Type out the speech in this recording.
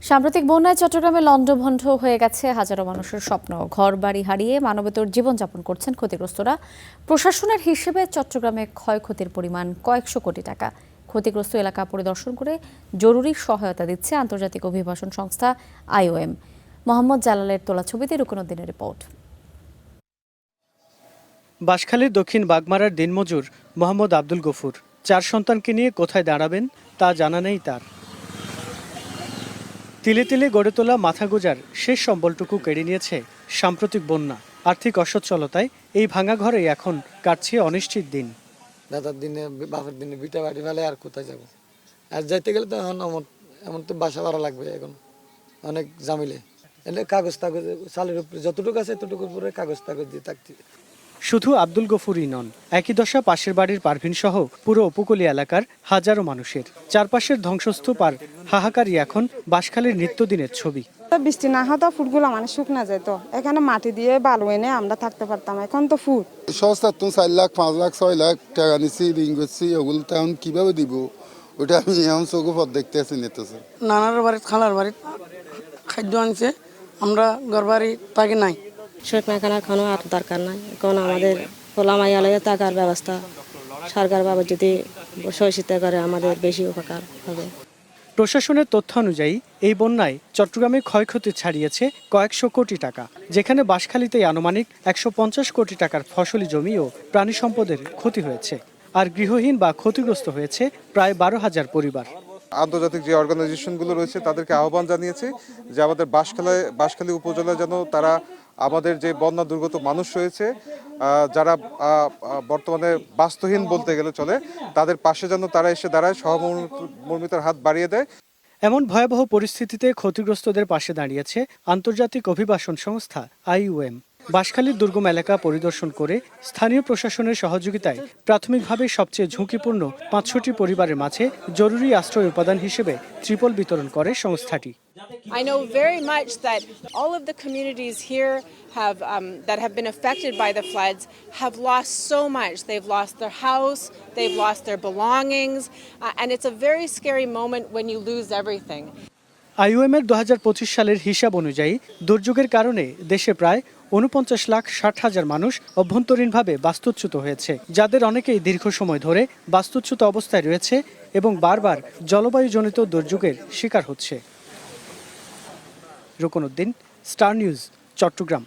সাম্প্রতিক বন্যায় চট্টগ্রামে লণ্ডভণ্ড হয়ে গেছে হাজারো মানুষের স্বপ্ন। ঘরবাড়ি হারিয়ে মানবেতর জীবনযাপন করছেন ক্ষতিগ্রস্তরা। প্রশাসনের হিসেবে চট্টগ্রামে ক্ষয়ক্ষতির পরিমাণ কয়েকশো কোটি টাকা। ক্ষতিগ্রস্ত এলাকা পরিদর্শন করে জরুরি সহায়তা দিচ্ছে আন্তর্জাতিক অভিবাসন সংস্থা IOM। মোহাম্মদ জালালের তোলা ছবিতে রুকনউদ্দিনের রিপোর্ট। বাঁশখালীর দক্ষিণ বাগমারার দিনমজুর মোহাম্মদ আব্দুল গফুর 4 সন্তানকে নিয়ে কোথায় দাঁড়াবেন তা জানা নেই তার। তিলে তিলে গড়ে তোলা মাথা গোজার শেষ সম্বলটুকু কেড়ে নিয়েছে সাম্প্রতিক বন্যা। আর্থিক অসচ্ছলতায় এই ভাঙা ঘরেই এখন কাটছে অনিশ্চিত দিন। দাদার দিনে বাপের দিনে বিটা বাড়ি ফেলে আর কোথায় যাব? আর যাইতে গেলে তো এমন তো বাসা ভাড়া লাগবে, এখন অনেক জামিলে। এলে কাগজ চালের উপরে যতটুকু আছে ততটুকুর উপরে কাগজ দিয়ে থাকতে। শুধু আব্দুল গফুরই নন, একই দশা পাশের বাড়ির পারভিন সহ পুরো উপকূলীয় এলাকার হাজারো মানুষের। চারপাশের ধ্বংসস্তূপ আর হাহাকারই এখন বাঁশখালীর নিত্যদিনের ছবি। বৃষ্টি না হতো ফুটগুলো মানে শুকনা যেত, এখানে মাটি দিয়ে বালু এনে আমরা থাকতে পারতাম। এখন তো ফুট সস্তা, 4 লাখ 5 লাখ 6 লাখ টাকা নিচ্ছি, রিং করছি, ওগুলো তেমন কিভাবে দিব ওটা আমি এমন চোখে পথ দেখতে আছি নিতেছে। নানার বাড়ির খালার বাড়ির খাদ্য আনছে, আমরা ঘর বাড়ি তাকে নাই। শুকনা খানার কোনো আর দরকার নাই। এখন আমাদের খোলামাইয়া লাগে থাকার ব্যবস্থা সরকার বাবা যদি সহযোগিতা করে আমাদের বেশি উপকার হবে। প্রশাসনের তথ্য অনুযায়ী এই বন্যায় চট্টগ্রামে ক্ষয়ক্ষতি ছাড়িয়েছে কয়েকশো কোটি টাকা, যেখানে বাঁশখালীতেই আনুমানিক 150 কোটি টাকার ফসলি জমি ও প্রাণী সম্পদের ক্ষতি হয়েছে। আর গৃহহীন বা ক্ষতিগ্রস্ত হয়েছে প্রায় 12,000 পরিবার। আন্তর্জাতিক যে অর্গানাইজেশনগুলো রয়েছে তাদেরকে আহ্বান জানিয়েছে যে আমাদের বাঁশখালী উপজেলায় যেন তারা আমাদের যে বন্যা দুর্গত মানুষ রয়েছে, যারা বর্তমানে বাস্তুহীন বলতে গেলে চলে, তাদের পাশে যেন তারা এসে দাঁড়ায়, সহমর্মিতার হাত বাড়িয়ে দেয়। এমন ভয়াবহ পরিস্থিতিতে ক্ষতিগ্রস্তদের পাশে দাঁড়িয়েছে আন্তর্জাতিক অভিবাসন সংস্থা IOM। বাঁশখালীর দুর্গম এলাকা পরিদর্শন করে স্থানীয় প্রশাসনের সহযোগিতায় প্রাথমিকভাবে সবচেয়ে ঝুঁকিপূর্ণ 500টি পরিবারের মাঝে জরুরি আশ্রয় উপাদান হিসেবে ত্রিপল বিতরণ করে সংস্থাটি। I know very much that all of the communities here that have been affected by the floods have lost so much. They've lost their house, they've lost their belongings, and it's a very scary moment when you lose everything. IOM এর 2025 সালের হিসাব অনুযায়ী দুর্যোগের কারণে দেশে প্রায় 49,60,000 মানুষ অভ্যন্তরীণভাবে বাস্তুচ্যুত হয়েছে, যাদের অনেকেই দীর্ঘ সময় ধরে বাস্তুচ্যুত অবস্থায় রয়েছে এবং বারবার জলবায়ুজনিত দুর্যোগের শিকার হচ্ছে। রুকনউদ্দিন, স্টার নিউজ, চট্টগ্রাম।